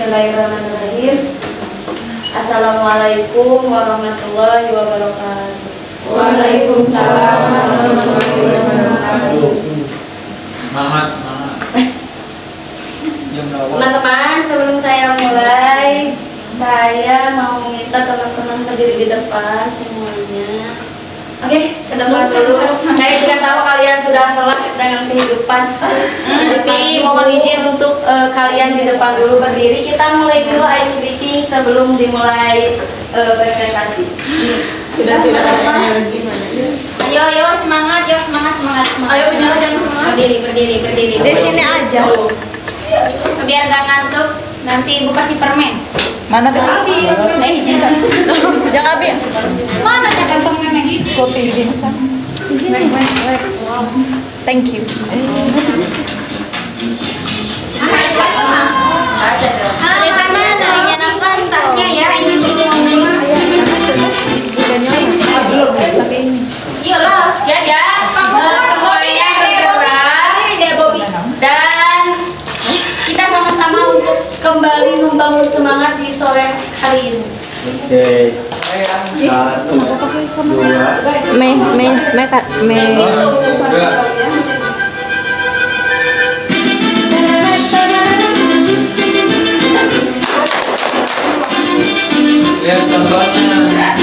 Bismillahirrahmanirrahim. Assalamualaikum warahmatullahi wabarakatuh. Waalaikumsalam warahmatullahi wabarakatuh. Semangat. Teman-teman, sebelum saya mulai, saya mau minta teman-teman berdiri di depan semuanya. Oke, ke depan dulu. Saya juga tahu kalian sudah lelah dengan kehidupan, tapi mohon izin untuk kalian di depan dulu berdiri. Kita mulai dulu ice breaking sebelum dimulai presentasi. Sudah tidak ada gimana? Ayo semangat. Ayo semangat. Berdiri. Di sini aja. Biar gak ngantuk. Nanti buka si permen. Mana deh? Jangan. Jangan Abi. Mana jangan permen? Kopi di sana. Di sini. Thank you. Ada mana? Nyalakan tasnya ya. Ini Yuk lah. Ya. Semuanya bergerak. Dan kita sama-sama untuk kembali membangun semangat di sore hari ini. Oke. 1, 2. Lihat contohnya.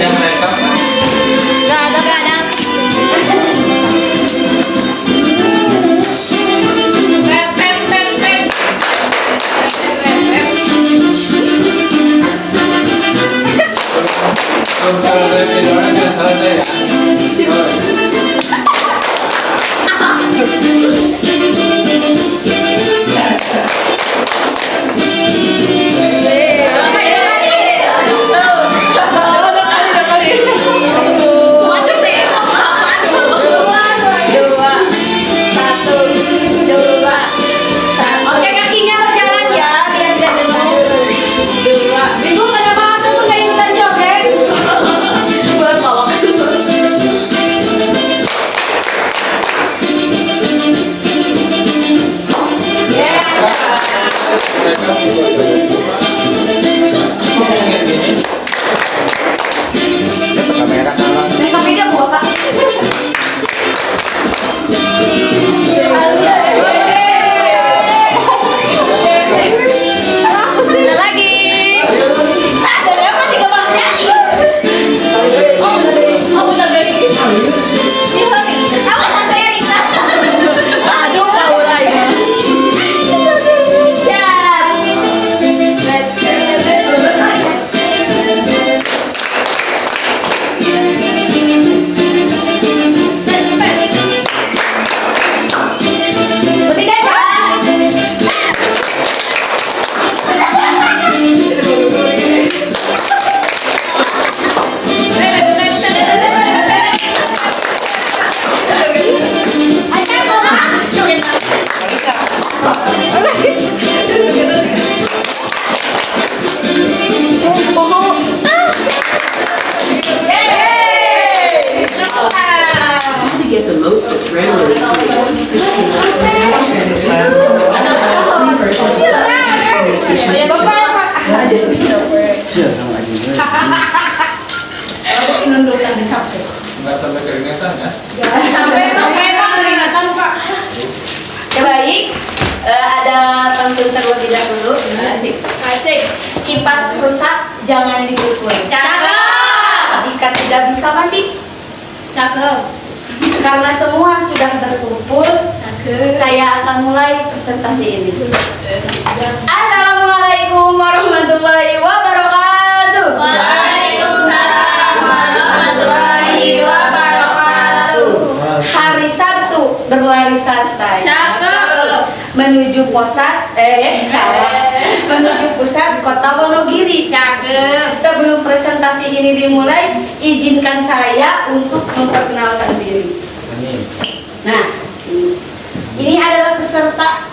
Yang makeup Gak ada. belum selesai videonya jangan selesai ya. Oke, kakinya berjalan ya, biar gak dengar. Ibu pada bahasa tuh kayak ikutan joget. Kamera kalah. Kakinya buah, Pak. Ada lagi. Ada apa 3 bang nyanyi? Bukan dari kita. Kamu tante Erika. Aduh, kau lagi. Ya. Bertiga ya. To get the most adrenaline Nggak sampai keringetan ya. Baik, ada pantun terlebih dahulu. Asik. Kipas rusak jangan dipukul. Cakep. Jika tidak bisa mati, Cakep. karena semua sudah berkumpul, saya akan mulai presentasi ini. Assalamualaikum warahmatullahi wabarakatuh. Waalaikumsalam warahmatullahi wabarakatuh. Hari Sabtu berlari santai Cakep. menuju posat salah menuju pusat kota Wonogiri. Cakep. Sebelum presentasi ini dimulai, izinkan saya untuk memperkenalkan diri. Nah, ini adalah peserta.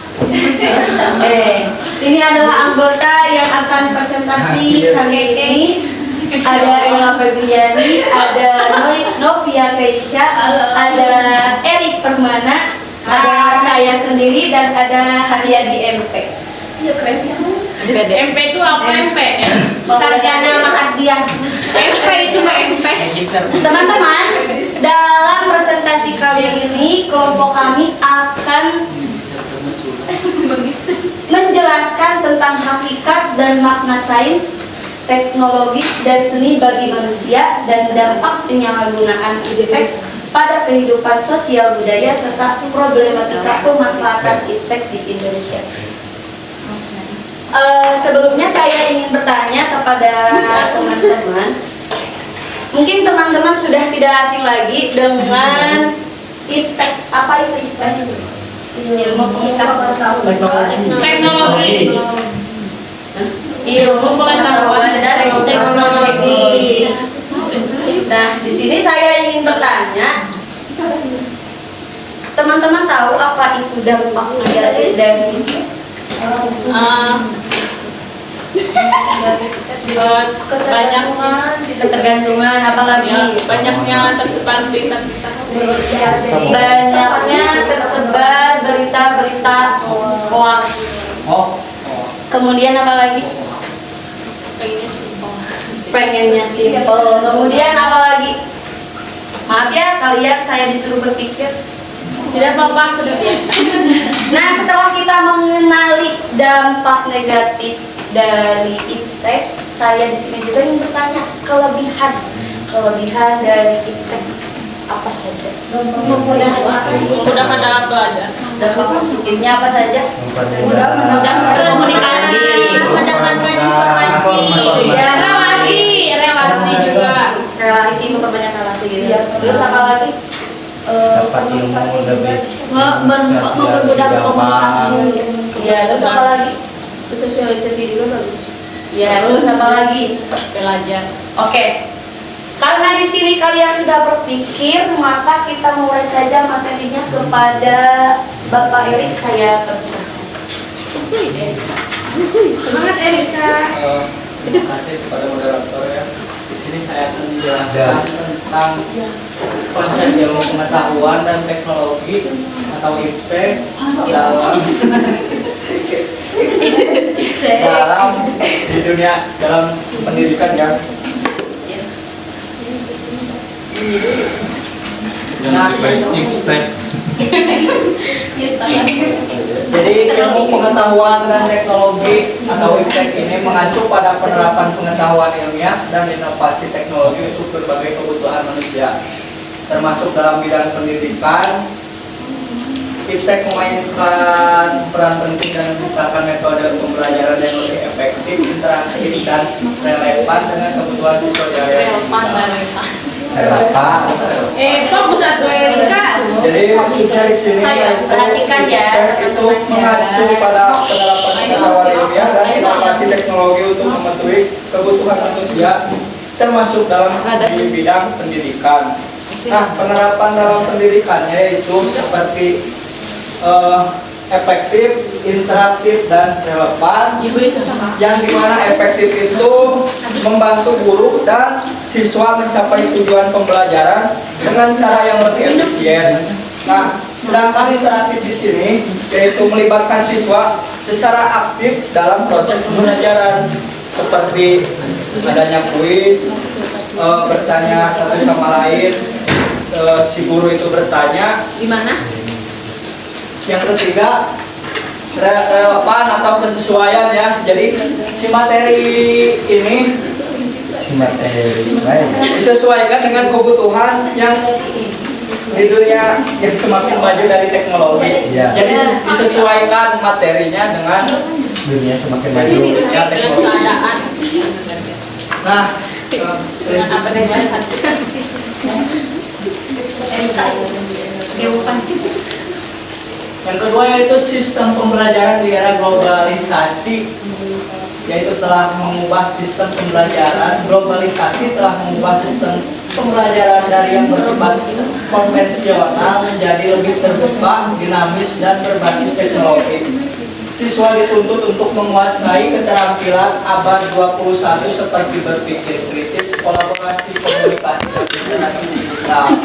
Ini adalah anggota yang akan presentasi kali ini. Ada Ella Febriani, ada Novia Keisha, ada Erik Permana, ada saya sendiri, dan ada Haryadi MP. Iya, keren ya. MP itu apa MP? Sarjana Mahardiyah. MP itu mah MP. Teman-teman, dalam presentasi kali ini kelompok kami akan menjelaskan tentang hakikat dan makna sains, teknologi, dan seni bagi manusia, dan dampak penyalahgunaan iptek pada kehidupan sosial budaya serta problematika pemanfaatan iptek di Indonesia. Sebelumnya saya ingin bertanya kepada teman-teman. Mungkin teman-teman sudah tidak asing lagi dengan iptek. Apa itu iptek? Ilmu pengetahuan. Teknologi. Ilmu pengetahuan dan teknologi. Nah, di sini saya ingin bertanya, teman-teman tahu apa itu dampak negatif dari iptek? Ketergantungan, apalagi Banyaknya tersebar berita-berita. banyaknya tersebar berita-berita hoax. Kemudian apa lagi? Pengennya simpel. Kemudian apa lagi? Maaf ya kalian, saya disuruh berpikir. Tidak apa-apa, sudah biasa. Nah, setelah kita mengenali dampak negatif dari iptek, saya di sini juga ingin bertanya kelebihan dari iptek apa saja? Memudahkan dalam belajar. Dampak positifnya apa saja? Memudahkan komunikasi, mendapatkan informasi, Ya, relasi juga. relasi, memperbanyak relasi gitu. Terus apa lagi? Dapat ilmu lebih Mempermudah komunikasi. Ya, terus apa lagi? Sosialisasi juga bagus. Ya, terus apa lagi? Belajar. Oke. Karena di sini kalian sudah berpikir, maka kita mulai saja materinya kepada Bapak Erik. Saya persilahkan. Semangat Erika. Terima kasih kepada moderator ya. Di sini saya akan menjelaskan tentang konsep ilmu pengetahuan dan teknologi atau iptek dalam di dunia dalam pendidikan ya. Nah, iptek. Jadi ilmu pengetahuan dan teknologi atau iptek ini mengacu pada penerapan pengetahuan ilmiah dan inovasi teknologi untuk berbagai kebutuhan manusia, termasuk dalam bidang pendidikan. Iptek memainkan peran penting dan menciptakan metode pembelajaran yang lebih efektif, interaktif, dan relevan dengan kebutuhan siswa dari Fokus satu Erika. Jadi maksudnya di sini perhatikan ya, itu mengacu pada penerapan pengetahuan ilmiah dan inovasi teknologi untuk memenuhi kebutuhan manusia, termasuk dalam di bidang pendidikan. Nah, penerapan dalam pendidikannya itu seperti efektif, interaktif, dan relevan. Yang dimana efektif itu membantu guru dan siswa mencapai tujuan pembelajaran dengan cara yang lebih efisien. Nah, sedangkan interaktif di sini yaitu melibatkan siswa secara aktif dalam proses pembelajaran, seperti adanya kuis, bertanya satu sama lain, si guru itu bertanya. Gimana? Yang ketiga, relevan atau kesesuaian ya. Jadi si materi ini disesuaikan dengan kebutuhan yang di dunia yang semakin maju dari teknologi. Ya. Jadi disesuaikan materinya dengan dunia semakin maju. ya, teknologi. Nah, Dengan apa dasar? Yang kedua yaitu sistem pembelajaran di era globalisasi, yaitu telah mengubah sistem pembelajaran. Globalisasi telah mengubah sistem pembelajaran dari yang bersifat konvensional menjadi lebih terbuka, dinamis, dan berbasis teknologi. Siswa dituntut untuk menguasai keterampilan abad 21 seperti berpikir kritis, kolaborasi, komunikasi, dan interaksi digital.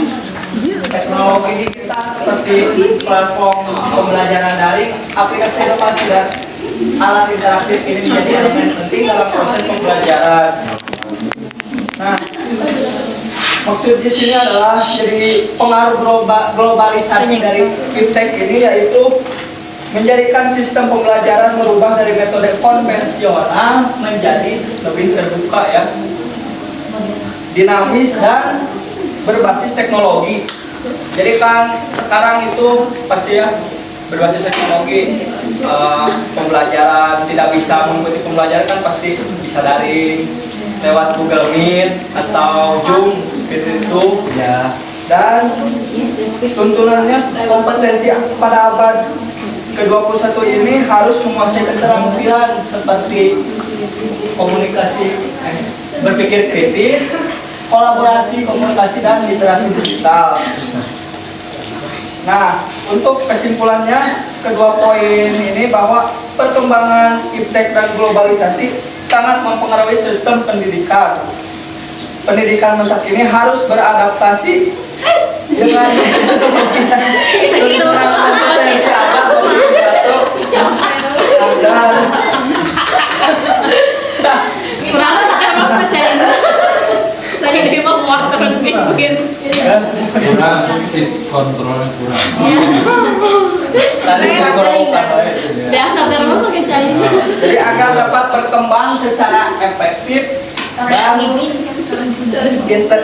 Teknologi digital seperti platform pembelajaran daring, aplikasi edukasi, dan alat interaktif ini menjadi elemen penting dalam proses pembelajaran. Nah, maksud di sini adalah jadi pengaruh globalisasi dari iptek ini yaitu menjadikan sistem pembelajaran merubah dari metode konvensional menjadi lebih terbuka ya, dinamis dan berbasis teknologi. Jadi kan sekarang itu pasti ya berbasis teknologi, pembelajaran tidak bisa mengikuti pembelajaran kan pasti bisa daring lewat Google Meet atau Zoom gitu Ya. dan tuntunannya kompetensi pada abad ke-21 ini harus menguasai keterampilan seperti komunikasi, berpikir kritis, kolaborasi, komunikasi, dan literasi digital. Nah, untuk kesimpulannya, kedua poin ini bahwa perkembangan iptek dan globalisasi sangat mempengaruhi sistem pendidikan. Pendidikan masa kini harus beradaptasi dengan kompetensi abad 21 agar Banyak dia mau muat terus mungkin. Kurang, it's kontrolnya kurang. tadi saya kurang tambahin. Biasa terus sakit cari. Jadi agar dapat berkembang secara efektif dan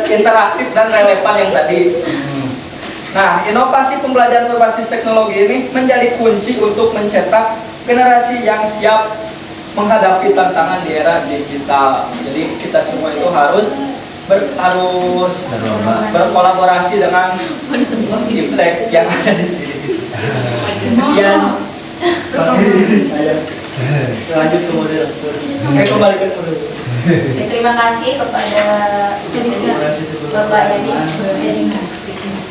interaktif dan relevan yang tadi. Nah, inovasi pembelajaran berbasis teknologi ini menjadi kunci untuk mencetak generasi yang siap menghadapi tantangan di era digital. Jadi kita semua itu harus berkolaborasi dengan iptek yang ada di sini. Sekian dari saya. Lanjut ke moderator. Kembali ke moderator. Terima kasih kepada Bapak Yani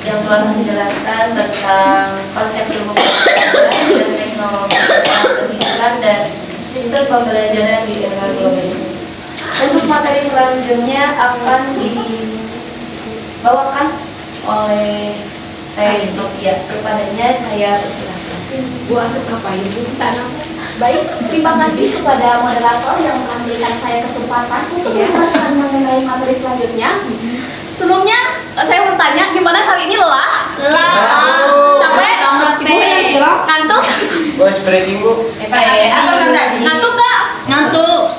yang telah menjelaskan tentang konsep ilmu pengetahuan dan teknologi pendidikan dan sistem pembelajaran di era globalisasi. Untuk materi selanjutnya akan dibawakan oleh Teh Novia. Kepadanya saya persilahkan. Gua asap ngapain di sana? Baik, terima kasih kepada moderator yang memberikan saya kesempatan untuk menjelaskan mengenai materi selanjutnya. Sebelumnya, saya bertanya, gimana hari ini lelah? Capek? Ngantuk? Voice breaking, Bu. Ngantuk nggak? Ngantuk.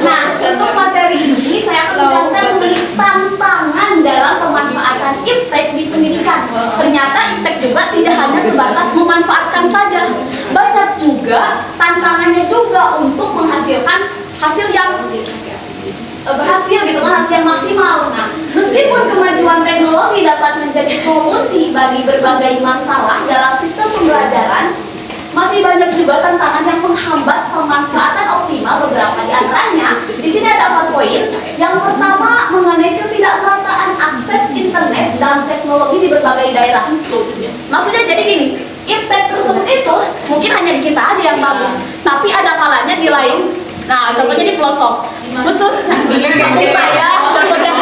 Nah, untuk materi ini saya akan menjelaskan mengenai tantangan dalam pemanfaatan iptek di pendidikan. Ternyata iptek juga tidak hanya sebatas memanfaatkan saja, banyak juga tantangannya juga untuk menghasilkan hasil yang berhasil gitu kan, hasil yang maksimal. Nah, meskipun kemajuan teknologi dapat menjadi solusi bagi berbagai masalah dalam sistem pembelajaran, masih banyak juga tantangan yang menghambat pemanfaatan optimal beberapa di antaranya. Di sini ada 4 poin. Yang pertama mengenai ketidakmerataan akses internet dan teknologi di berbagai daerah. Maksudnya jadi gini, iptek tersebut itu mungkin hanya di kita aja yang bagus, tapi ada kalanya di lain. Nah, contohnya di pelosok, khusus di kampung saya, contohnya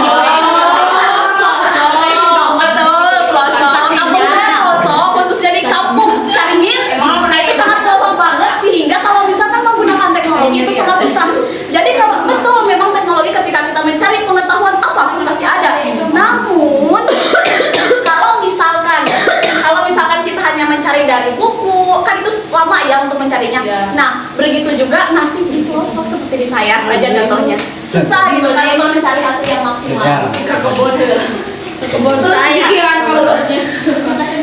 pelosok, khususnya di kampung Caringin, itu sangat pelosok banget sehingga kalau misalkan menggunakan teknologi itu sangat susah. Jadi kalau betul memang teknologi ketika kita mencari pengetahuan apapun pasti ada. Namun kalau misalkan kita hanya mencari dari buku, kan itu lama ya untuk mencarinya. Nah, begitu juga nasib di pelosok seperti di saya saja contohnya. Susah gitu kan untuk mencari hasil yang maksimal.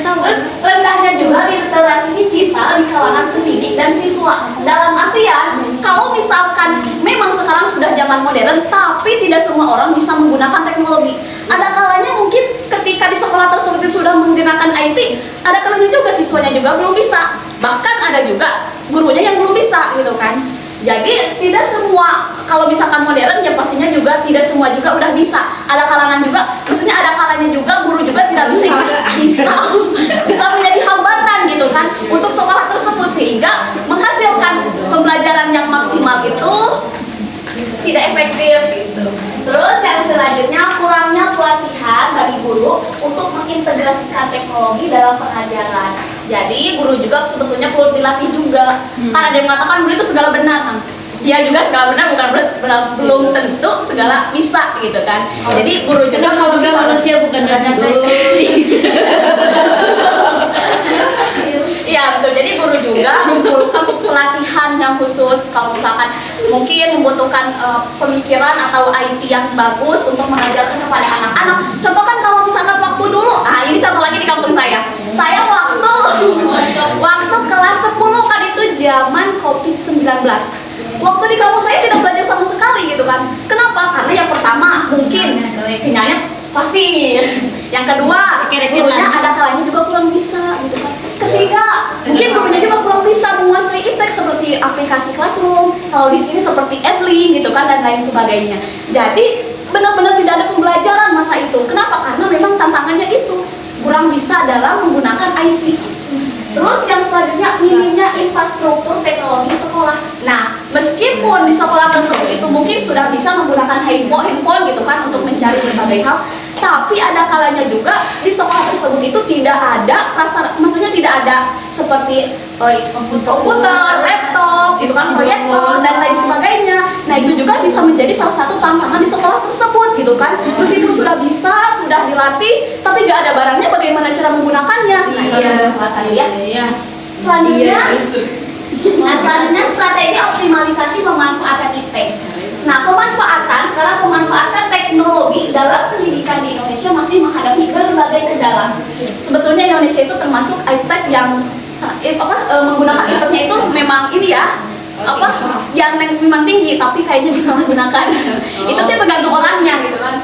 Terus rendahnya juga literasi digital di kalangan pendidik dan siswa. Dalam artian, kalau misalkan memang sekarang sudah zaman modern, tapi tidak semua orang bisa menggunakan teknologi. Ada kalanya mungkin sudah menggunakan IT, ada kalanya juga siswanya juga belum bisa. Bahkan ada juga gurunya yang belum bisa gitu kan. Jadi tidak semua, kalau misalkan modern ya pastinya juga tidak semua juga udah bisa. Ada kalangan juga, maksudnya ada kalanya juga guru juga tidak bisa bisa menjadi hambatan gitu kan untuk sekolah tersebut, sehingga menghasilkan pembelajaran yang maksimal itu tidak efektif gitu. Terus yang selanjutnya, kurangnya pelatihan bagi guru untuk mengintegrasikan teknologi dalam pengajaran. Jadi guru juga sebetulnya perlu dilatih juga. Karena dia mengatakan guru itu segala benar. Dia juga segala benar, belum tentu segala bisa gitu kan. Jadi guru juga Kamu juga manusia bukan data. Iya betul, jadi guru juga memperlukan pelatihan yang khusus kalau misalkan mungkin membutuhkan pemikiran atau IT yang bagus untuk mengajarkan kepada anak-anak. Contoh kan kalau misalkan waktu dulu, ini contoh lagi di kampung saya waktu kelas 10 kan itu zaman COVID-19. Waktu di kampung saya tidak belajar sama sekali gitu kan. Kenapa? Karena yang pertama mungkin sinyalnya pasti. Yang kedua, gurunya ada kalanya juga kurang bisa gitu kan. Ketiga, mungkin gurunya juga kurang bisa menguasai iptek seperti aplikasi Classroom, kalau di sini seperti Edlink gitu kan dan lain sebagainya. Jadi benar-benar tidak ada pembelajaran masa itu. Kenapa? Karena memang tantangannya itu kurang bisa dalam menggunakan IT. Terus yang selanjutnya, minimnya infrastruktur teknologi sekolah. Nah, meskipun di sekolah tersebut itu mungkin sudah bisa menggunakan handphone gitu kan untuk mencari berbagai hal, tapi ada kalanya juga di sekolah tersebut itu tidak ada maksudnya tidak ada seperti komputer, laptop, gitu kan, proyektor dan lain sebagainya. Nah, itu juga bisa menjadi salah satu tantangan di sekolah tersebut gitu kan. Meskipun sudah bisa, sudah dilatih, tapi nggak ada barangnya, bagaimana cara menggunakannya. Selanjutnya strategi optimalisasi pemanfaatan iptek. Nah, pemanfaatan teknologi dalam pendidikan di Indonesia masih menghadapi berbagai kendala. Sebetulnya Indonesia itu termasuk iptek yang menggunakan ipteknya itu memang ini ya, yang memang tinggi, tapi kayaknya disalahgunakan. Itu sih tergantung orangnya gitu kan.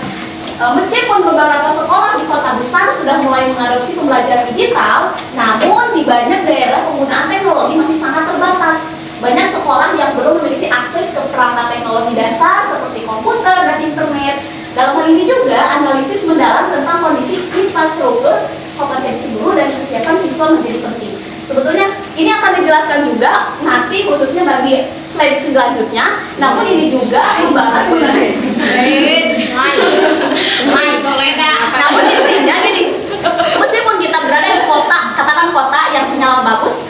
Meskipun beberapa sekolah di kota besar sudah mulai mengadopsi pembelajaran digital, namun di banyak daerah penggunaan teknologi masih sangat terbatas. Banyak sekolah yang belum memiliki akses ke perangkat teknologi dasar seperti komputer dan internet. Dalam hal ini juga analisis mendalam tentang kondisi infrastruktur, kompetensi guru dan kesiapan siswa menjadi penting. Sebetulnya ini akan dijelaskan juga nanti khususnya bagi slide selanjutnya. Namun ini juga membahas namun intinya gini, meskipun kita berada di kota, katakan kota yang sinyal bagus,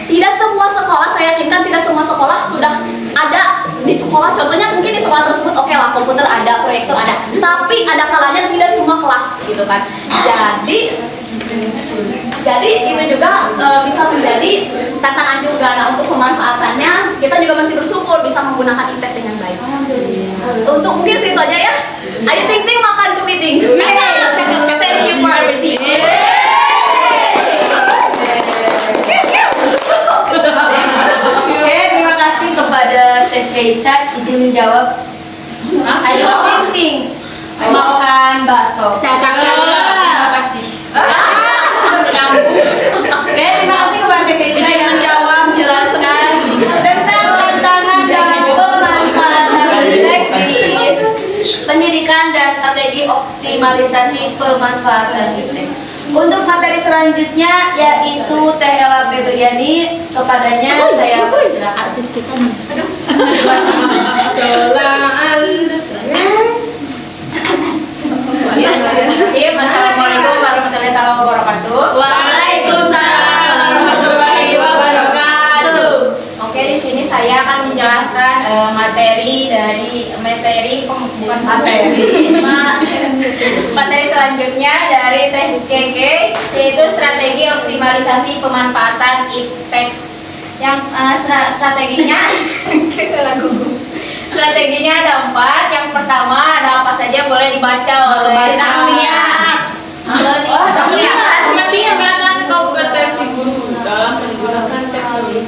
tidak semua sekolah, saya yakinkan tidak semua sekolah sudah ada di sekolah. Contohnya mungkin di sekolah tersebut oke lah, komputer ada, proyektor ada, tapi ada kalanya tidak semua kelas gitu kan. Jadi itu juga bisa menjadi tantangan juga. Nah, untuk pemanfaatannya kita juga masih bersyukur bisa menggunakan iptek dengan baik. Untuk mungkin situ aja ya. Ayo Ting Ting makan kepiting. Thank you for everything. Oke, terima kasih kepada Teh Keisa izin menjawab. Ayo Ting Ting makan bakso. Terima kasih. Oke, terima kasih kepada Teh Keisa yang menjawab menjelaskan tentang tantangan dalam pemanfaatan iptek di pendidikan dan strategi optimalisasi pemanfaatan iptek. Untuk materi selanjutnya yaitu Teh Ella Febriani, kepadanya saya persilakan. Artis kita nih. Assalamualaikum warahmatullahi wabarakatuh. Waalaikumsalam warahmatullahi wabarakatuh. Oke, di sini saya akan menjelaskan materi selanjutnya dari Teh Keke, yaitu strategi optimalisasi pemanfaatan iptek. Yang strateginya ada 4. Yang pertama ada apa saja boleh dibaca oleh Tamiya. Pengembangan kompetensi guru dalam menggunakan teknologi.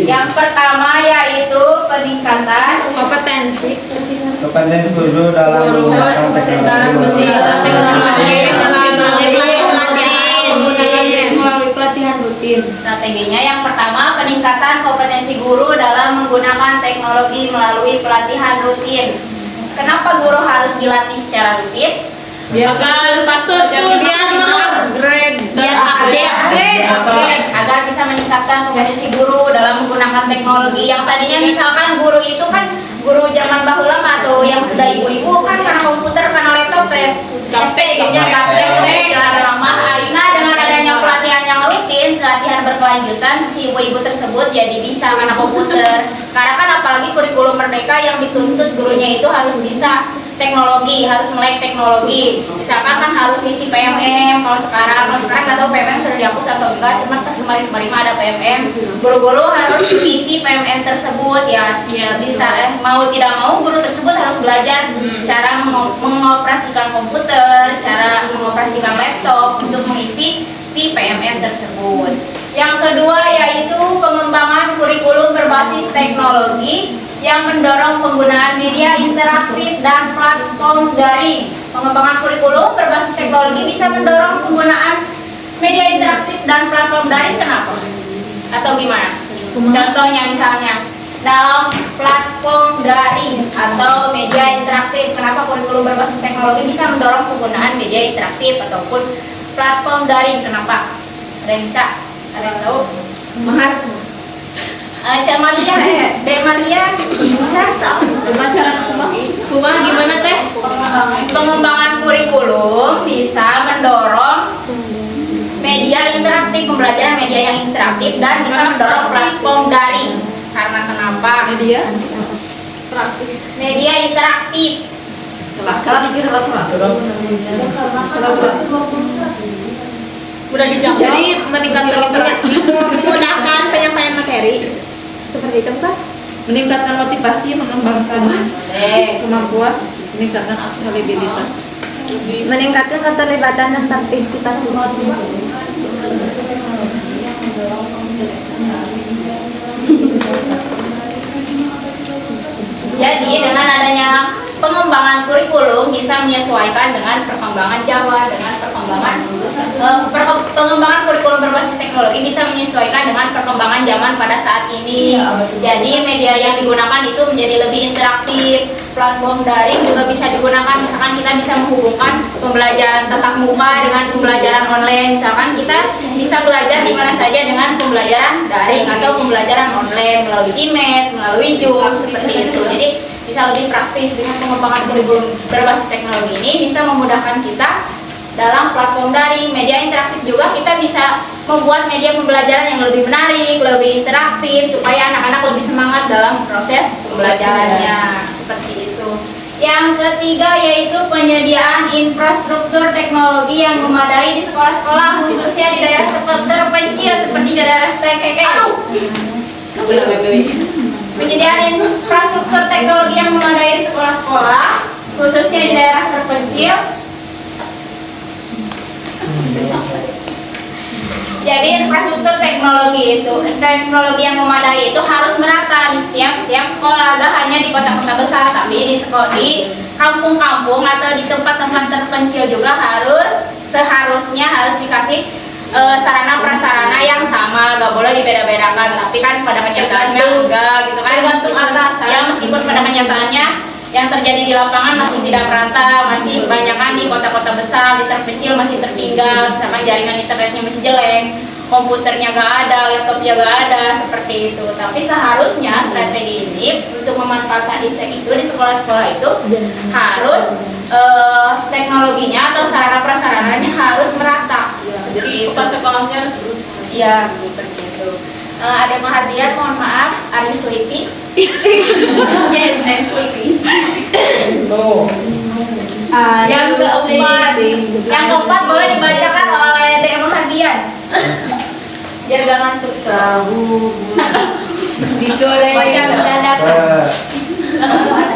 Yang pertama yaitu peningkatan Kompetensi. Kompetensi guru dalam menggunakan teknologi. Strateginya yang pertama, peningkatan kompetensi guru dalam menggunakan teknologi melalui pelatihan rutin. Kenapa guru harus dilatih secara rutin? Biar patut biar upgrade agar bisa meningkatkan kompetensi guru dalam menggunakan teknologi. Yang tadinya misalkan guru itu kan guru zaman bahula atau yang sudah ibu-ibu kan karena komputer, karena laptop PC gitu ya, tablet lama. Nah, dengan adanya pelatihan yang rutin, pelatihan berkelanjutan, si ibu-ibu tersebut jadi bisa karena komputer. Sekarang kan apalagi kurikulum merdeka yang dituntut gurunya itu harus bisa teknologi, harus melek teknologi. Misalkan kan harus isi PMM. Kalau sekarang nggak tahu PMM sudah dihapus atau enggak, cuman pas kemarin ada PMM, guru-guru harus isi PMM tersebut ya. Bisa mau tidak mau guru tersebut harus belajar cara mengoperasikan komputer, cara mengoperasikan laptop untuk mengisi si PMM tersebut. Yang kedua yaitu pengembangan kurikulum berbasis teknologi yang mendorong penggunaan media interaktif dan platform daring. Pengembangan kurikulum berbasis teknologi bisa mendorong penggunaan media interaktif dan platform daring. Kenapa? Atau gimana? Contohnya misalnya dalam platform daring atau media interaktif, kenapa kurikulum berbasis teknologi bisa mendorong penggunaan media interaktif ataupun platform daring? Kenapa? Ada yang bisa? Ada yang tahu? mahar Cak Maria, Dek Maria bisa tahu? Kumah gimana teh? Pengembangan kurikulum bisa mendorong media interaktif, pembelajaran media yang interaktif, dan bisa mendorong platform daring. Karena kenapa? Media interaktif. Udah dijawab. Jadi meningkatkan interaksi, Memudahkan penyampaian materi. Seperti itu kan? meningkatkan motivasi, mengembangkan kemampuan, meningkatkan aksesibilitas. Meningkatkan keterlibatan dan partisipasi siswa. Jadi dengan adanya pengembangan kurikulum bisa menyesuaikan dengan perkembangan Jawa, dengan pengembangan kurikulum berbasis teknologi bisa menyesuaikan dengan perkembangan zaman pada saat ini. Jadi media yang digunakan itu menjadi lebih interaktif. Platform daring juga bisa digunakan, misalkan kita bisa menghubungkan pembelajaran tatap muka dengan pembelajaran online. Misalkan kita bisa belajar di mana saja dengan pembelajaran daring atau pembelajaran online melalui Gmail, melalui Zoom seperti itu. Jadi bisa lebih praktis. Dengan pengembangan kurikulum berbasis teknologi ini bisa memudahkan kita dalam platform daring. Media interaktif juga kita bisa membuat media pembelajaran yang lebih menarik, lebih interaktif supaya anak-anak lebih semangat dalam proses pembelajarannya. Seperti itu. Yang ketiga yaitu penyediaan infrastruktur teknologi yang memadai di sekolah-sekolah, khususnya di daerah terpencil seperti di daerah TKK. Penyediaan infrastruktur teknologi yang memadai di sekolah-sekolah, khususnya di daerah terpencil. Jadi infrastruktur teknologi yang memadai itu harus merata di setiap sekolah, gak hanya di kota-kota besar, tapi di kampung-kampung atau di tempat-tempat terpencil juga seharusnya harus dikasih sarana prasarana yang sama, gak boleh dibeda-bedakan. Tapi kan pada kenyataannya enggak gitu kan, tergantung atasan. Ya meskipun pada kenyataannya yang terjadi di lapangan masih tidak merata, masih kebanyakan di kota-kota besar, di terpencil masih tertinggal. Misalkan jaringan internetnya masih jelek, komputernya gak ada, laptopnya gak ada, seperti itu. Tapi seharusnya strategi ini untuk memanfaatkan IPTEK itu di sekolah-sekolah itu harus teknologinya atau sarana prasarananya harus merata. Jadi sekolahnya terus. Iya, seperti itu. Ada perhatian, mohon maaf, are you sleepy? Yes, I'm sleepy. Yang keempat boleh dibacakan oleh DM Hardian. Biar gak ngantuk. Digoreng. Baca dadakan.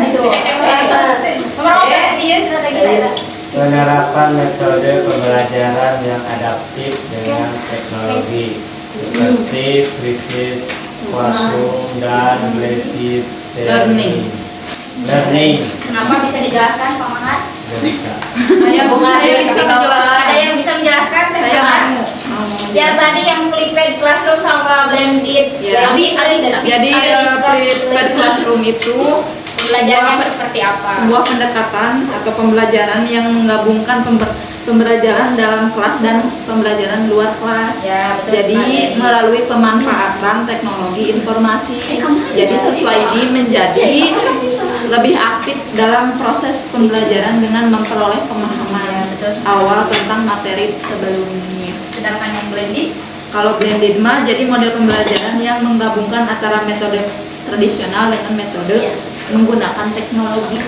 Itu. Nomor 4 video strategi Laila. Penerapan metode pembelajaran yang adaptif dengan teknologi seperti krisis, classroom, dan blended learning. Kenapa bisa dijelaskan Pak Mahat? Bisa. Saya bisa menjelaskan. Ada yang bisa menjelaskan? Saya mau Yang tadi yang flipped classroom sama blended. Ya. Tapi Jadi flipped classroom itu belajarnya sebuah- seperti apa? sebuah pendekatan atau pembelajaran yang menggabungkan pembelajaran dalam kelas dan pembelajaran luar kelas. Ya, betul Jadi sekali. melalui pemanfaatan teknologi informasi. Jadi siswa ini menjadi lebih aktif dalam proses pembelajaran dengan memperoleh Ya, pemahaman betul sekali. awal tentang materi sebelumnya. Sedangkan yang blended Kalau blended mah jadi model pembelajaran yang menggabungkan antara metode tradisional dengan metode menggunakan teknologi.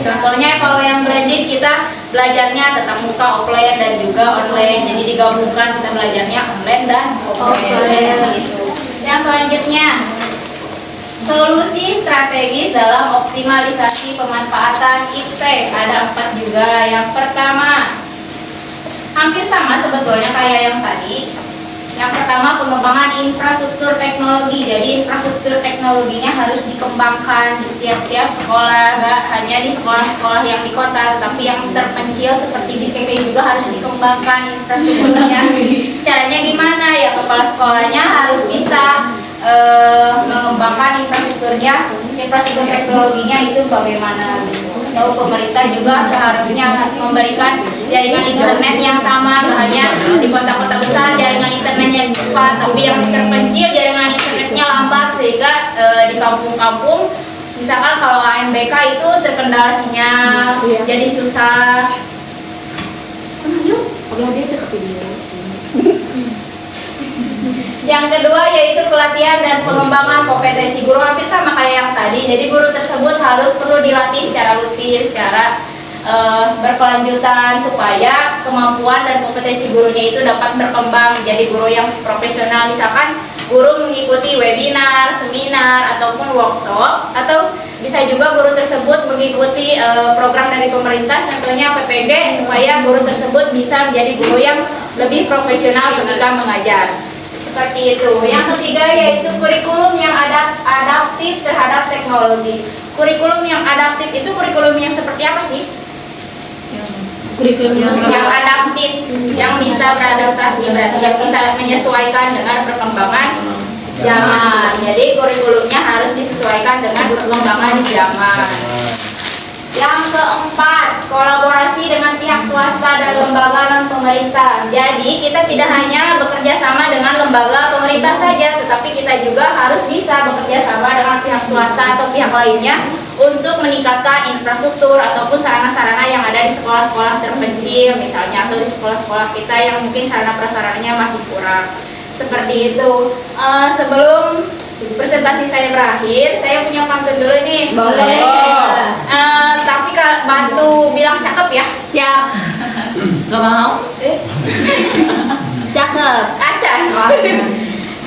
contohnya kalau yang blended kita belajarnya tetap muka offline dan juga online. Jadi digabungkan kita belajarnya online dan offline gitu. Yang selanjutnya solusi strategis dalam optimalisasi pemanfaatan IPTEK ada 4 juga. Yang pertama hampir sama sebetulnya kayak yang tadi. Yang pertama pengembangan infrastruktur teknologi. Jadi infrastruktur teknologinya harus dikembangkan di setiap sekolah, gak hanya di sekolah-sekolah yang di kota, tetapi yang terpencil seperti di KK juga harus dikembangkan infrastrukturnya. Caranya gimana ya? Kepala sekolahnya harus bisa mengembangkan infrastruktur teknologinya itu bagaimana gitu. Lalu pemerintah juga seharusnya memberikan jaringan internet yang sama, gak hanya di kota-kota besar jaringan internetnya cepat, tapi yang terpencil jaringan internetnya lambat sehingga di kampung-kampung misalkan kalau ANBK itu terkendala sinyal, jadi susah. Yang kedua yaitu pelatihan dan pengembangan kompetensi guru, hampir sama kayak yang tadi. Jadi guru tersebut harus perlu dilatih secara rutin, secara berkelanjutan supaya kemampuan dan kompetensi gurunya itu dapat berkembang menjadi guru yang profesional. Misalkan guru mengikuti webinar, seminar ataupun workshop, atau bisa juga guru tersebut mengikuti program dari pemerintah, contohnya PPG, supaya guru tersebut bisa menjadi guru yang lebih profesional ketika mengajar. Seperti itu. Yang ketiga yaitu kurikulum yang adaptif terhadap teknologi. Kurikulum yang adaptif itu kurikulum yang seperti apa sih? Kurikulum Yang adaptif, yang bisa beradaptasi, berarti yang bisa menyesuaikan dengan perkembangan zaman. Jadi kurikulumnya harus disesuaikan dengan perkembangan zaman. Yang keempat, kolaborasi dengan pihak swasta dan lembaga non pemerintah. Jadi kita tidak hanya bekerja sama dengan lembaga pemerintah saja, tetapi kita juga harus bisa bekerja sama dengan pihak swasta atau pihak lainnya untuk meningkatkan infrastruktur ataupun sarana-sarana yang ada di sekolah-sekolah terpencil misalnya, atau di sekolah-sekolah kita yang mungkin sarana prasarananya masih kurang. Seperti itu. Sebelum presentasi saya berakhir, saya punya pantun dulu nih. Boleh. Tapi bantu bilang cakep ya. Siap. Gak mau? Cakep. Acan.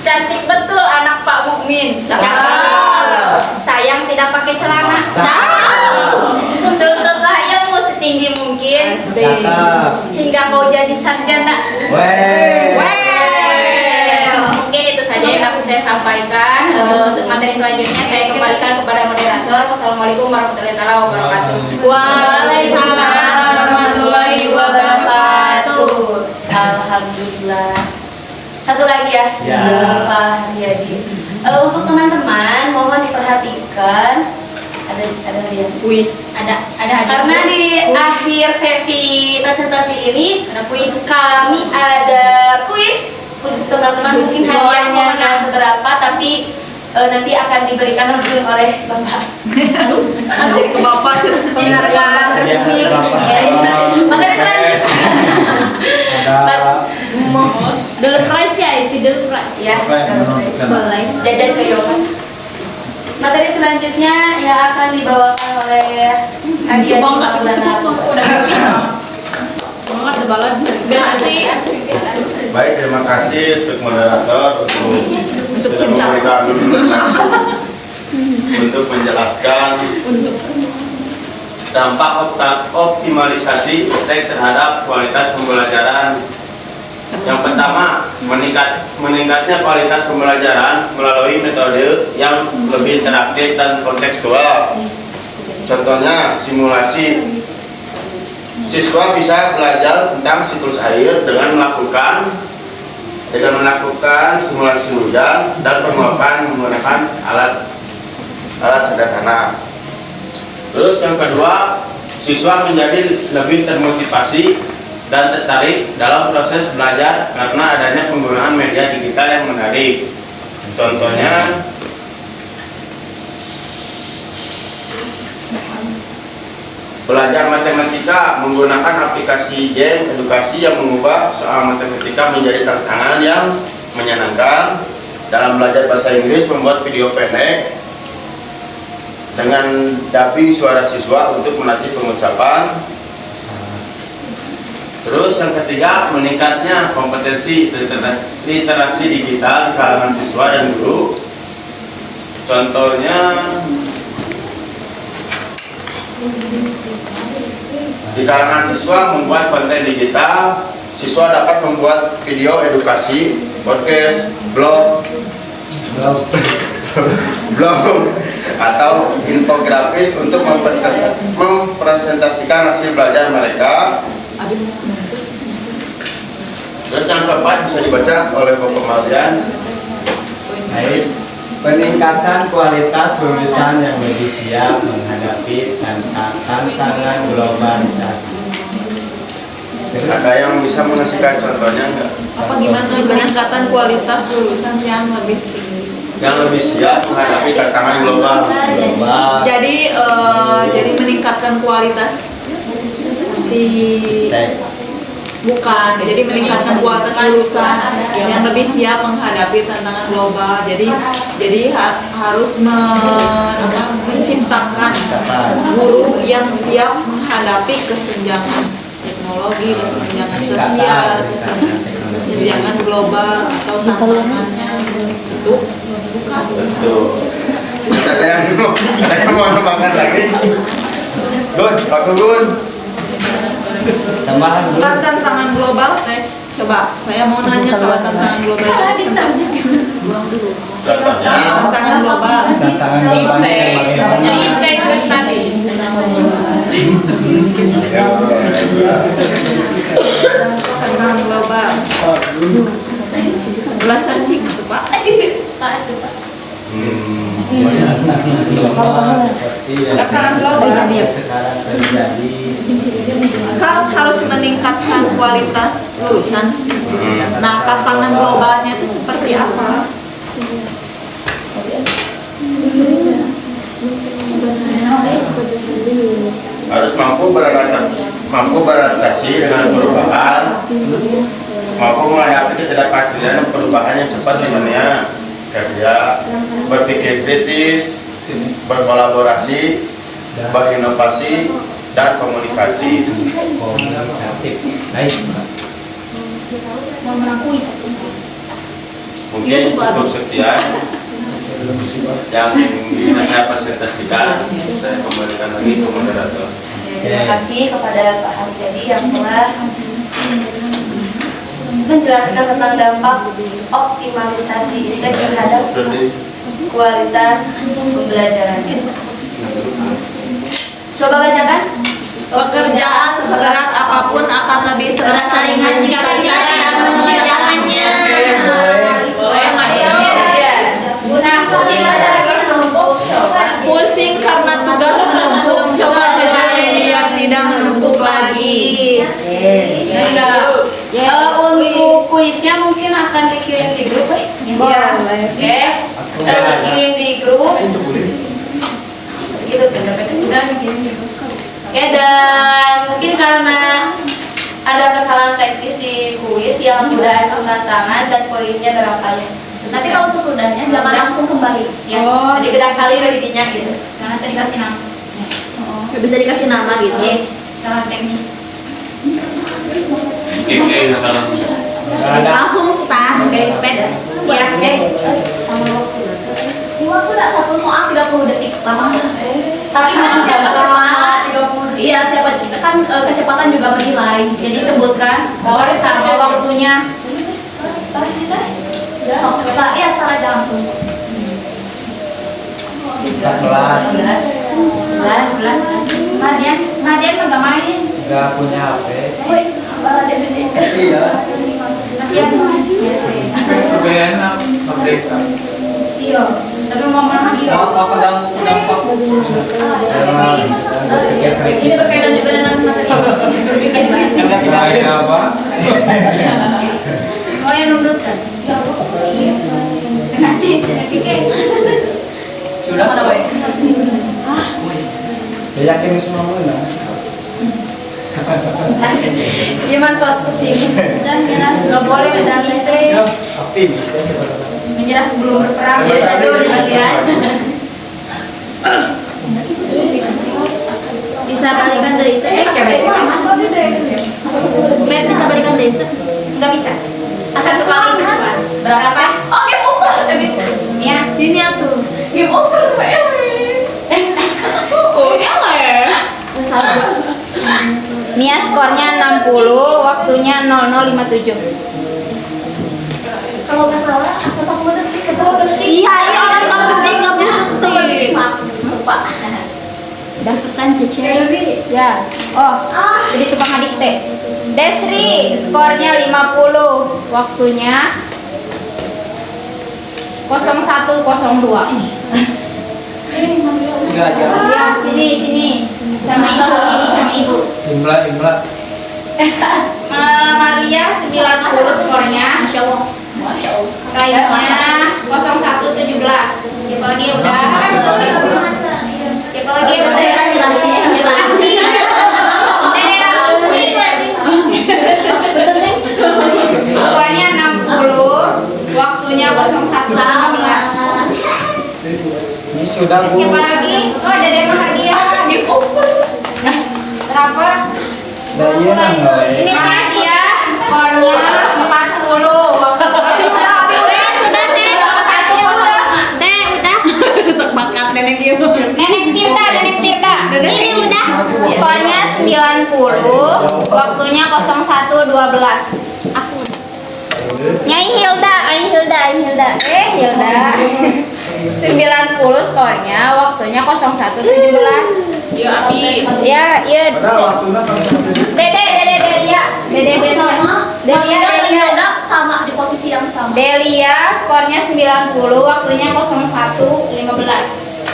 Cantik betul anak Pak Mukmin. Cakep. Sayang tidak pakai celana. Tuntutlah ilmu setinggi mungkin hingga kau jadi sarjana. Mungkin itu saja yang dapat saya sampaikan. Untuk materi selanjutnya saya kembalikan kepada moderator. Wassalamualaikum warahmatullahi wabarakatuh. Waalaikumsalam warahmatullahi wabarakatuh. Alhamdulillah. Satu lagi ya, Ya. Pak Haryadi. Untuk teman-teman mohon diperhatikan ada dia. Kuis. Ada Karena di akhir sesi presentasi ini ada kuis. kami ada kuis untuk teman-teman, mungkin hadiahnya nggak seberapa tapi nanti akan diberikan langsung oleh Bapak. Jadi ke bapak sih penghargaan resmi. Materi selanjutnya. Ada Dulu price ya, isi dulu price. Ya, Boleh. jajan ke Yohan. Materi selanjutnya yang akan dibawakan oleh Semangat itu semua. Udah pasti. Semangat sebalan. Besti. Baik, terima kasih untuk moderator Untuk sudah cintaku. memberikan untuk menjelaskan dampak optimalisasi IPTEK terhadap kualitas pembelajaran. Yang pertama, meningkatnya kualitas pembelajaran melalui metode yang lebih interaktif dan kontekstual. Contohnya, simulasi. Siswa bisa belajar tentang siklus air dengan melakukan dengan melakukan simulasi hujan dan penguapan menggunakan alat sederhana. Terus yang kedua, siswa menjadi lebih termotivasi dan tertarik dalam proses belajar karena adanya penggunaan media digital yang menarik. Contohnya, belajar matematika menggunakan aplikasi game edukasi yang mengubah soal matematika menjadi tantangan yang menyenangkan. Dalam belajar bahasa Inggris, membuat video pendek dengan dubbing suara siswa untuk melatih pengucapan. Terus yang ketiga, meningkatnya kompetensi literasi digital di kalangan siswa dan guru. Contohnya, di kalangan siswa membuat konten digital, siswa dapat membuat video edukasi, podcast, blog atau infografis untuk mempresentasikan hasil belajar mereka. Terus yang keempat bisa dibaca oleh Bapak Marian. Baik, peningkatan kualitas lulusan yang lebih siap menghadapi tantangan globalisasi. Ada yang bisa mengasihkan contohnya enggak? Apa gimana peningkatan kualitas lulusan yang lebih tinggi? Yang lebih siap menghadapi tantangan global. Jadi meningkatkan kualitas jadi meningkatkan kualitas lulusan yang lebih siap menghadapi tantangan global. Jadi harus menciptakan guru yang siap menghadapi kesenjangan teknologi, kesenjangan sosial, kesenjangan global atau tantangannya itu bukan. Betul. Saya mau nambahkan lagi. Gun, Pak Gun. Tambahan dulu. Tantangan global coba saya mau nanya kalau tantangan global tantangan global Tantangan globalnya bagaimana? tantangan global belas searching itu Pak. Semua seperti Tantangan global yang sekarang terjadi. kan harus meningkatkan kualitas lulusan. Nah, tantangan globalnya itu seperti apa? Harus mampu beradaptasi dengan perubahan, mampu menghadapi ketidakpastian dan perubahan yang cepat di dunia kerja, berpikir kritis, berkolaborasi, berinovasi, dan komunikasi. Baik. Mungkin cukup sekian yang bisa saya presentasikan. Saya kembalikan lagi ke moderator. Terima kasih kepada Pak Haryadi yang telah menjelaskan tentang dampak optimalisasi IPTEK terhadap kualitas pembelajaran. Coba bacakan. Pekerjaan seberat apapun akan lebih terasa ringan jika kita tidak mengerjakannya. Pusing karena tugas menumpuk, coba dengerin biar tidak menumpuk lagi. Untuk kuisnya mungkin akan dikirim di grup, Iya. Oke, dikirim di grup. Gitu, udah dikirim di grup. Oke, dan mungkin karena ada kesalahan teknis di kuis yang udah tantangan dan poinnya berapanya. Nanti kalau sesudahnya jangan langsung kembali ya. Jadi kita kali revidinya gitu. Karena tadi dikasih nama. Bisa dikasih nama gitu. Yes, kesalahan teknis. Oke, salam. Langsung start. Oke, peda. Ya, oke. Sama waktu. Ini waktu udah satu soal 30 detik lama. Tapi kan siapa cepat 30 detik. Iya, siapa cepat kan kecepatan juga menilai. Jadi sebutkan skor sama waktunya. Iya, start aja langsung. 11. Mardian nggak main. Nggak punya HP. Woi, DVD. Iya. Masih ujian Lebih enak merdeka. iya tapi mau mana dia Apa dampak ini berkaitan juga dengan materi berpikir kritis Saya apa? Mau yang nundut kan? Nanti sedikit. sudah mana boy Yakin semua mana? Gimana kelas pesimis? dan nyerah Gak boleh pesimis teh. Optimis ya. Menyerah sebelum berperang. Ya, Biasa tuh di latihan. bisa balikan dari itu Map bisa balikan dari itu Nggak bisa. Satu kali coba. Berapa? oh game over Ya. sini atuh game over Mia skornya 60, waktunya 0057. Kalau nggak salah, asal 10 detik. 10 detik. Iya, iya orang kampung dia nggak butuh sih. Lupa. Daftarkan Cece. Ya. Oh, jadi tukang adik teh. Desri skornya 50, waktunya 0102. enggak aja Ya, sini. Sama ibu, sama ibu. Imla. Maria 90 skornya. Masya Allah. Kayaknya 0117. Siapa lagi yang udah? Siapa lagi yang udah? Skornya 60, waktunya 0115. Ini sudah Bu. Siapa lagi? Oh, ada Dema Hadiah. Berapa? Nah, iya nggak ya? Ini Nadia, skornya 40. Sudah teh, sama satu. Teh, udah. Sok bakat nenek ibu. Nenek Tirta. Ini udah. Skornya 90, waktunya 0112. Aku udah. Nyai Hilda. Hilda. Hilda. 90 skornya, waktunya 0117. Ya, Abi. Ya, iya. Padahal waktunya kan sampai Dede Delia. Delia sama di posisi yang sama. Delia skornya 90, waktunya 0115.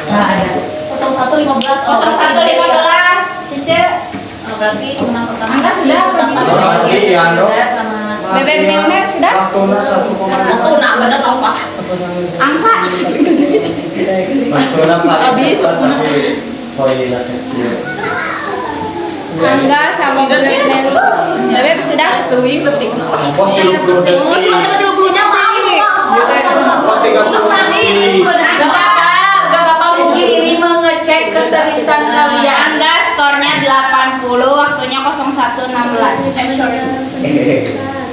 Nah, ada. 0115. 0115. Cice. Berarti menang pertama. Angga sudah apa gimana? Berarti ya, Dok. Sama Bebek Melmer sudah? waktunya 1,5. Oh, nah bener lompat. Angsa. Waktunya habis poin kecil. Angga sama Bebek Meli. Bebek sudah? Wah, 30 detik. Oh, cuma 30-nya mau. Wah, 30 detik. Gak apa-apa, mungkin ini mengecek keseriusan kalian. Angga skornya 80, waktunya 0116. I'm sorry.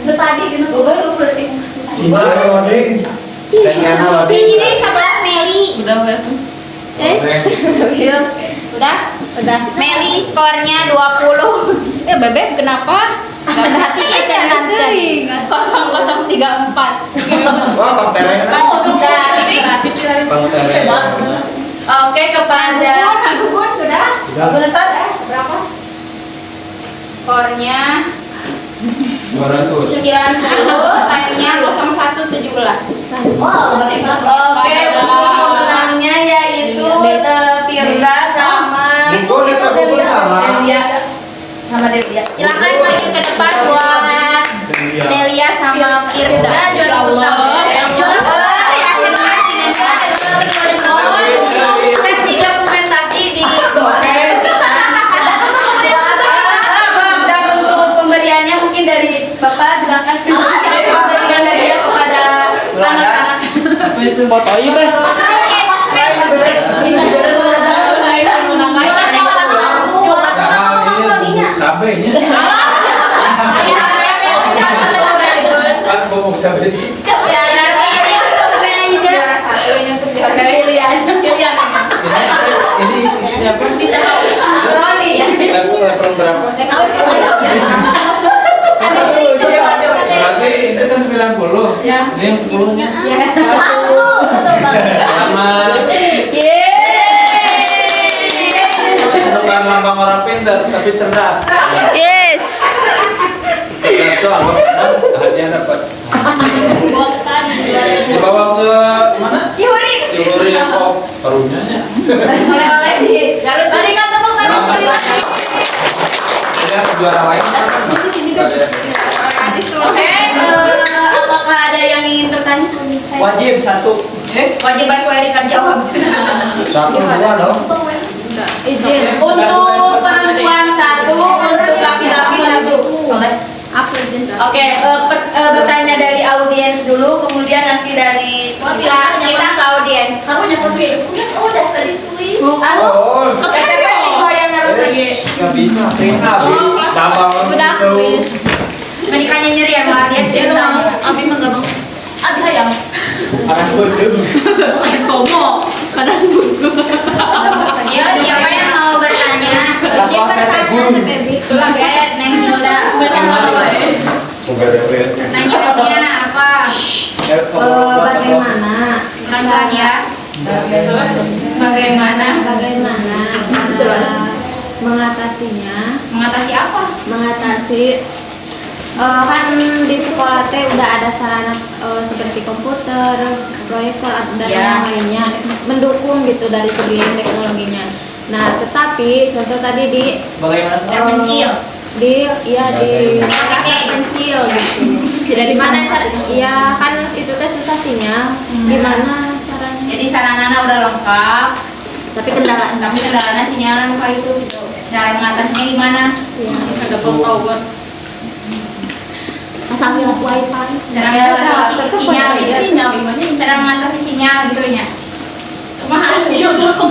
Tadi gini. Gugur 20 detik. Gimana loading? Tengahnya loading. Ini 11 Meli. Udah tuh. Udah. Meli skornya 20. Bebek kenapa? Gak perhatiin ya nanti. 0034. Wah, Bang Tere. Bang Tere. Oke, kepada Gugun sudah? Sudah. Gugun tos berapa? Skornya 200. 90, time-nya 0117. Wow, oke, untuk pemenangnya yaitu Firda sama Gugun sama. Delia. Sama Delia. Silakan maju ke depan buat Delia sama Firda. Juara utama. Sesi dokumentasi di Polres. Dan untuk pemberiannya mungkin dari Bapak silakan berikan hadiah kepada anak-anak. foto itu Cabenya. Kan ngomong cabai. Juara satu ini untuk juara Lilian. Ini isinya apa? Roni ya. Level berapa? Berarti itu kan 90. Ya. Ini yang 10-nya. Selamat. Bukan lambang orang pintar, tapi cerdas. Yes. Cerdas tuh anggap benar, hadiah dapat. Dibawa ke mana? Cihuri. Cihuri kok karunyanya. Oleh-oleh di Garut. Berikan tepuk tangan. Ada juara lain. Oke, apakah ada yang ingin bertanya? Wajib satu. Wajib baik Erika jawab. Satu dua dong. Izin. Untuk perempuan satu, untuk laki-laki satu. Boleh. Apa izin? Oke, bertanya dari audiens dulu, kemudian nanti dari kita ke audiens. Kamu nyapa virus? Udah tadi tulis. Oh, yang harus lagi. Nggak bisa. tambah Udah gitu. kuis. Menikahnya nyeri ya, audiens. Dia mau, Abi mah nggak mau. Abi hayam. Panas bedem. Komo, kadang sebut. Ya, siapa yang mau bertanya? Dia bertanya Febi. Oke, Neng Hilda. Nanya apa? Bagaimana Nanya. Bagaimana? cara mengatasinya? Mengatasi apa? Mengatasi kan di sekolah teh udah ada sarana seperti komputer, proyektor dan Ya. yang lainnya mendukung gitu dari segi teknologinya. Nah, tetapi contoh tadi di Bagaimana? Terpencil. di Oke. kecil gitu. Tidak di mana ya kan itu teh susah sinyal. Gimana caranya? Jadi saranana udah lengkap. Tapi kendala Tapi kendalanya sinyalnya muka itu gitu. Cara mengatasinya gimana? ya. Ada power. Pasang wifi. Cara mengatasi sinyal ya. Cara mengatasi sinyal gitu nya. Kumaha? Sinyal sama.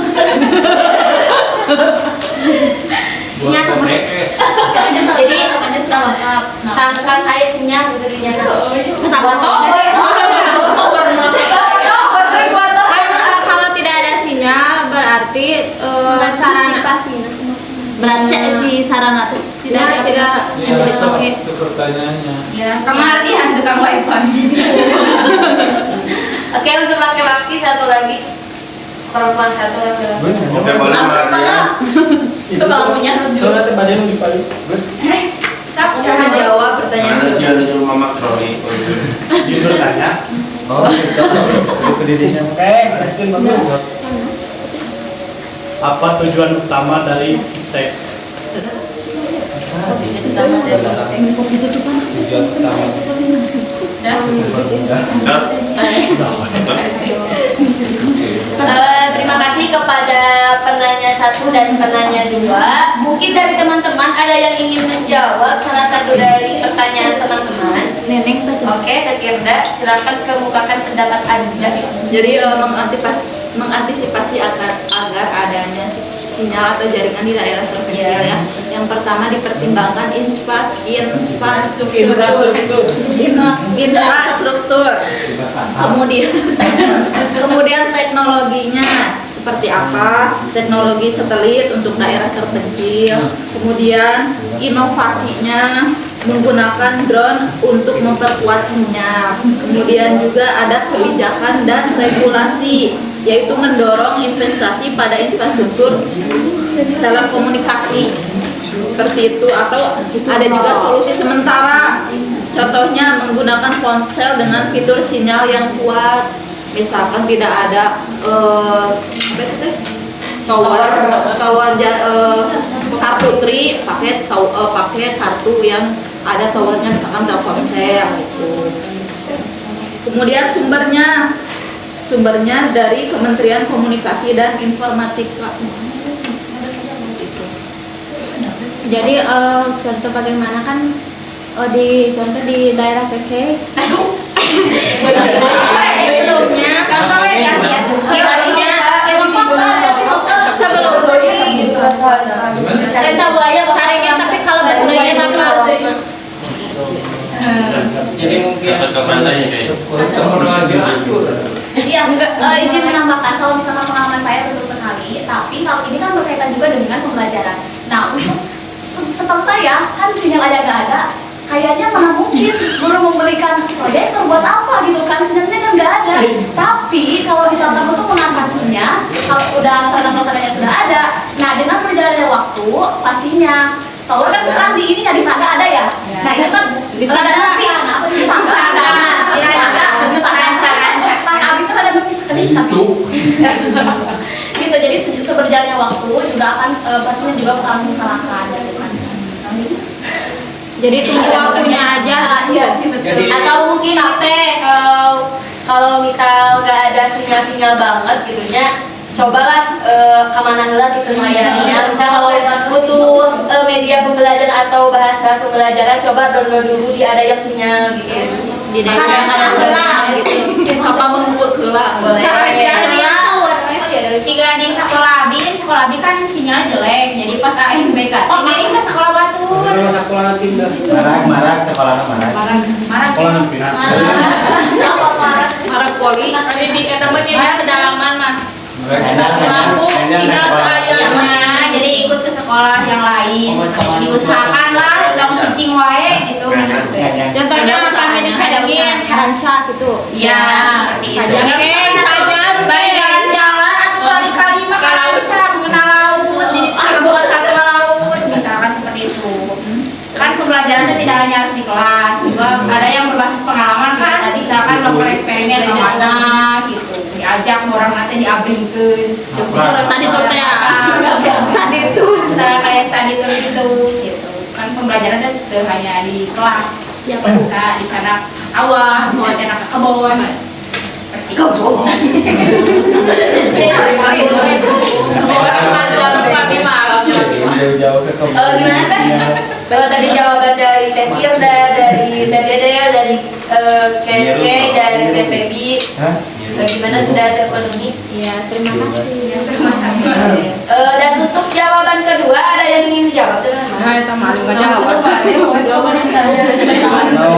Jadi semuanya sudah lengkap. Sangkan aya sinyal gitu nya. Pasang Tower. Kan kalau tidak ada sinyal berarti sarana berarti si sarana tuh tidak dipakai. Itu pertanyaannya. Ya, kemarian tukang wifi. Oke, untuk laki-laki satu lagi. Perempuan satu laki-laki. Oke, boleh Bagus Mardia. banget. Itu bangkunya Soalnya nanti badan di paling. Sama jawab pertanyaan Mana dulu. dia ada rumah makroni. Dia bertanya. Oh, Ke dirinya. Oke, gaskeun bagus. apa tujuan utama dari IPTEK? Tujuan utama. Terima kasih kepada penanya satu dan penanya dua. Mungkin dari teman-teman ada yang ingin menjawab salah satu dari pertanyaan teman-teman. Neneng tuh. Oke, Teh Firda, silakan kemukakan pendapat Anda. Jadi mengantisipasi agar adanya sinyal atau jaringan di daerah terpencil ya. Yang pertama dipertimbangkan infrastruktur. Kemudian teknologinya seperti apa? Teknologi satelit untuk daerah terpencil. Kemudian inovasinya menggunakan drone untuk memperkuat sinyal. Kemudian juga ada kebijakan dan regulasi, yaitu mendorong investasi pada infrastruktur telekomunikasi seperti itu, atau ada juga solusi sementara, contohnya menggunakan ponsel dengan fitur sinyal yang kuat, misalkan tidak ada kartu tri, pakai kartu yang ada towernya, misalkan Telkomsel gitu. Kemudian sumbernya dari Kementerian Komunikasi dan Informatika. Gitu. Jadi contoh bagaimana kan contoh di daerah PK. Sebelumnya Contohnya ya, sebelumnya carinya, tapi kalau bentuknya apa? Jadi mungkin Iya, izin menambahkan kalau misalkan pengalaman saya betul sekali, tapi kalau ini kan berkaitan juga dengan pembelajaran. Nah, untuk setahu saya kan sinyal aja nggak ada, kayaknya mana mungkin guru membelikan proyektor buat apa gitu kan, sinyalnya kan nggak ada. Tapi kalau misalkan untuk mengatasinya, kalau udah sarana-prasarananya sudah ada, nah dengan berjalannya waktu pastinya tower kan sekarang di ini ya di Saga ada ya. Nah itu kan Di Saga. di Saga ada. itu. Gitu, jadi seberjalannya waktu juga akan pastinya juga akan mengusahakan gitu kan. Jadi tunggu waktunya aja. Iya sih betul. Jadi- Atau mungkin kalau misal nggak ada sinyal-sinyal banget gitunya, cobalah kemana heula gitu aya sinyal. Misal kalau butuh media pembelajaran atau bahasa pembelajaran, coba download dulu di ada yang sinyal gitu. Di daerah heula gitu. Kapan membuat heula. Boleh. Jika di sekolah abi kan sinyalnya jelek, jadi pas ANBK ngirim ke sekolah batur. Terus sekolah nanti enggak. Marah sekolah marah. Marah. Sekolah pindah. Marah poli. Tadi di temennya pedalaman mah. Enak Lampu, sinyal ke Ayahnya, jadi ikut ke sekolah yang lain, seperti itu. Diusahakan lah, tong cicing wae gitu. Contohnya kami dicariin karanca gitu. Iya, seperti itu. Saja. Saja, baik jalan-jalan atau kali-kali mah karanca mengenal laut, jadi terus satwa laut, misalkan seperti itu. Kan pembelajarannya tidak hanya harus di kelas, juga ada yang berbasis pengalaman kan, misalkan melakukan eksperimen ke mana gitu, diajak orang nanti diabringkeun. Tadi tuh teh Tadi itu. Kayak study tour gitu. Kan pembelajarannya tidak hanya di kelas, bisa di sana ke sawah, bisa di sana ke kebun. Seperti itu. Jauh-jauh ke kebun. Gimana teh? Tadi jawaban dari Teh Firda, dari Dedel, dari Keke, dari Teh Febi. Hah? Gimana sudah terpenuhi? Iya, terima kasih. Sama-sama. Dan untuk jawaban kedua ada yang ingin dijawab dengan Nah, itu malu enggak jawab. Mau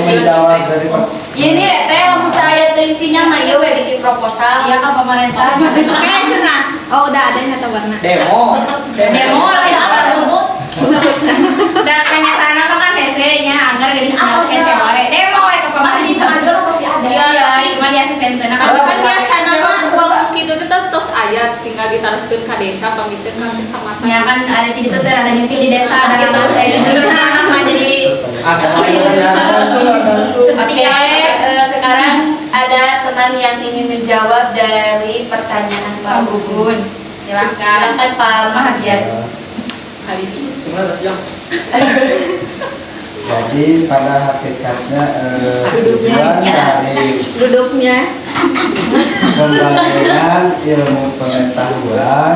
menjawab dari Pak. Ini teh lamun saya teh isinya mah ieu we bikin proposal ya ke pemerintah. Oke, nah. Oh, udah ada nyata warna. Demo. Demo lah ya untuk dan kenyataannya kan hese-nya agar jadi sinyal hese wae. Demo wae ke pemerintah. Pasti ada. Iya, cuma di asisten teh kan biasanya mah uang gitu tetap tos ayat tinggal ditaraskeun ka desa pamiteun ka kecamatan. ya kan ada di situ teh ada nyupi di desa ada gitu kayak gitu mah jadi Oke, sekarang ada teman yang ingin menjawab dari pertanyaan Pak Gugun. Silakan Pak Mahdian. Kali ini. Sebenarnya siang. Jadi pada hakikatnya tujuan dari Duduknya. pembangunan ilmu pengetahuan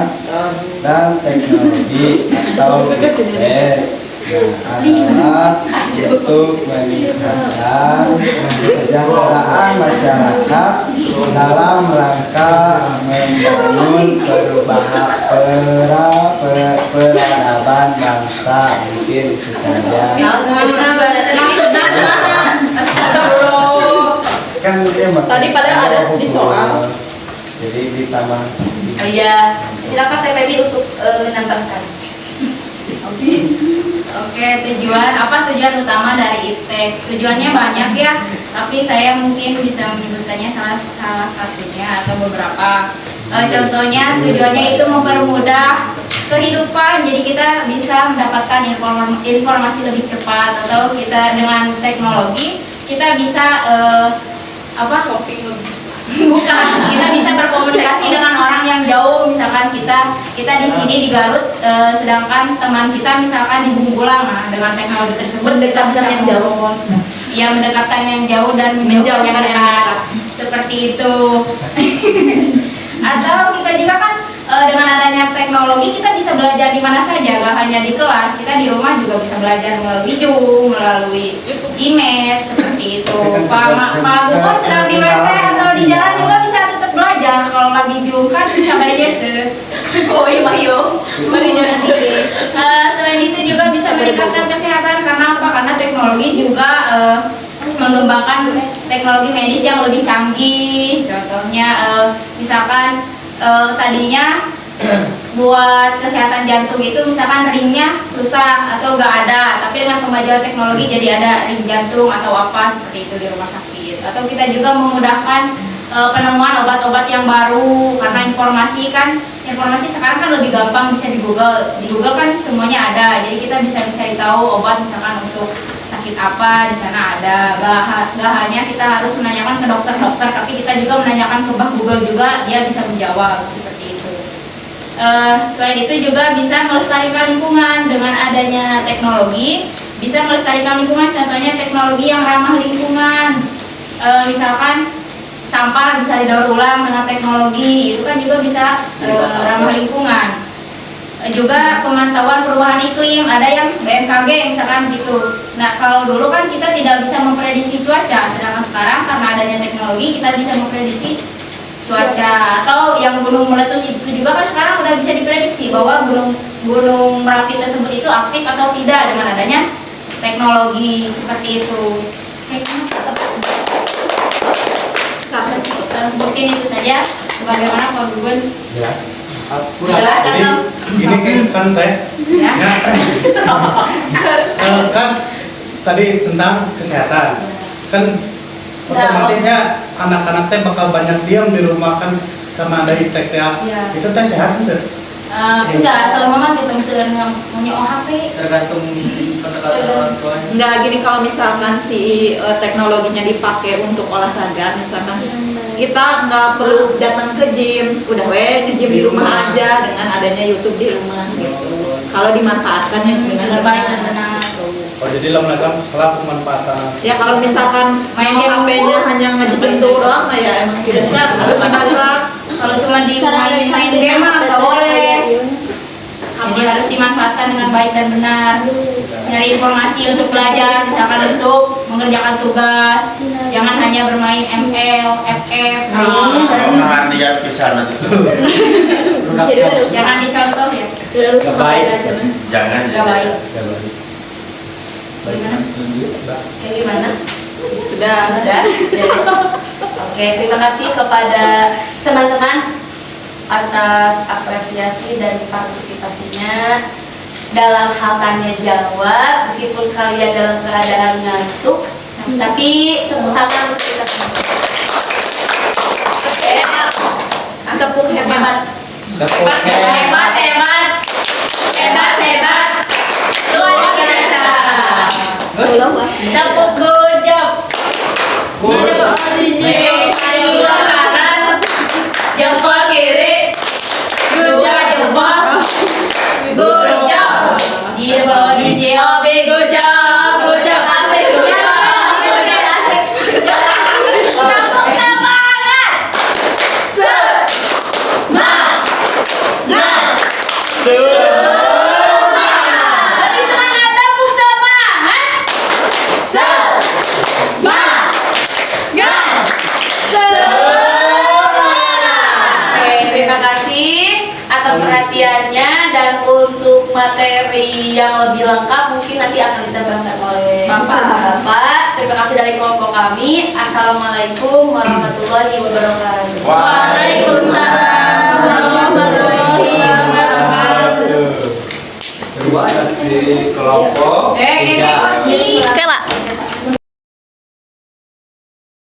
dan teknologi atau ITS adalah untuk meningkatkan kesejahteraan masyarakat dalam rangka membangun peradaban bangsa. Mungkin itu saja. Kan dia Tadi padahal ada di soal. Jadi ditambah. Oh iya, silakan Teh Febi untuk menambahkan. Oke, tujuan utama dari IPTEX? Tujuannya banyak ya, tapi saya mungkin bisa menyebutkannya salah satunya atau beberapa. Contohnya tujuannya itu mempermudah kehidupan, jadi kita bisa mendapatkan informasi lebih cepat, atau kita dengan teknologi kita bisa Shopping lebih cepat. bukan, kita bisa berkomunikasi dengan orang yang jauh. Misalkan kita di sini di Garut, sedangkan teman kita misalkan di Bungkulang. Nah, dengan teknologi tersebut kita bisa Mendekatkan yang jauh. ya mendekatkan yang jauh dan Menjauhkan yang dekat. seperti itu. Atau kita juga kan dengan adanya teknologi kita bisa belajar di mana saja, gak hanya di kelas, kita di rumah juga bisa belajar melalui Zoom, melalui Gmail, seperti itu. Pak Gugun sedang di WC atau di jalan juga bisa tetap belajar. Kalau lagi Zoom kan bisa berjasa. Oh iya, Mayo. Selain itu juga bisa meningkatkan kesehatan karena apa? Karena teknologi juga mengembangkan teknologi medis yang lebih canggih. Contohnya misalkan tadinya buat kesehatan jantung itu misalkan ringnya susah atau enggak ada, tapi dengan kemajuan teknologi jadi ada ring jantung atau apa seperti itu di rumah sakit. Atau kita juga memudahkan penemuan obat-obat yang baru karena informasi sekarang kan lebih gampang bisa di Google kan semuanya ada, jadi kita bisa mencari tahu obat misalkan untuk sakit penyakit apa di sana ada. Gak hanya kita harus menanyakan ke dokter-dokter, tapi kita juga menanyakan ke Mbah Google juga, dia bisa menjawab seperti itu. Selain itu juga bisa melestarikan lingkungan dengan adanya teknologi, bisa melestarikan lingkungan. Contohnya teknologi yang ramah lingkungan, misalkan sampah bisa didaur ulang dengan teknologi, itu kan juga bisa ramah lingkungan. Juga pemantauan perubahan iklim, ada yang BMKG misalkan gitu. Nah, kalau dulu kan kita tidak bisa memprediksi cuaca, sedangkan sekarang karena adanya teknologi kita bisa memprediksi cuaca. Atau yang gunung meletus itu juga kan sekarang udah bisa diprediksi bahwa gunung Merapi tersebut itu aktif atau tidak dengan adanya teknologi seperti itu. Mungkin itu saja. Bagaimana Pak Gugun? Jelas. Jelas atau? Gini kan teh, Ya. kan tadi tentang kesehatan, kan otomatisnya anak-anak teh bakal banyak diam di rumah kan karena ada iptek ya. Iya. Itu teh sehat enggak? Enggak, selama mah kita mesti punya OHP. Tergantung pendekatan orang tuanya. Enggak, gini kalau misalkan si teknologinya dipakai untuk olahraga, misalkan kita nggak perlu datang ke gym, udah nge-gym di rumah aja dengan adanya YouTube di rumah gitu. Kalau dimanfaatkan yang dengan Baik dan benar. benar. Oh jadi lo melakukan salah pemanfaatan. Ya kalau misalkan Main game HP-nya hanya nge-gym doang, ya emang tidak sehat. Kalau tidak Kalau cuma di main game mah nggak boleh. Jadi harus dimanfaatkan dengan baik dan benar. Nyari informasi untuk belajar, misalkan untuk mengerjakan tugas. Jangan hanya bermain ML, FF. Jangan lihat ke sana. Jangan dicontoh ya. Gak baik. Jangan. Nggak baik. Gak baik. Gimana? Kayak gimana? sudah. Sudah? Oke, terima kasih kepada teman-teman atas apresiasi dan partisipasinya dalam hal tanya jawab, meskipun kalian dalam keadaan ngantuk, tapi tepuk tangan untuk kita semua. Hebat. Tepuk hebat. Hebat. Luar biasa. Tepuk good job. Jempol kanan, jempol kiri, good job. DJOB, good job, asik, good job. Tepuk semangat. Lebih semangat, tepuk semangat. Oke, terima kasih atas perhatiannya, dan untuk materi yang lebih lengkap mungkin nanti akan ditambahkan oleh Bapak. Terima kasih dari kelompok kami. Assalamualaikum warahmatullahi wabarakatuh. Waalaikumsalam warahmatullahi wabarakatuh. Terima kasih kelompok. Kursi. Oke, Pak.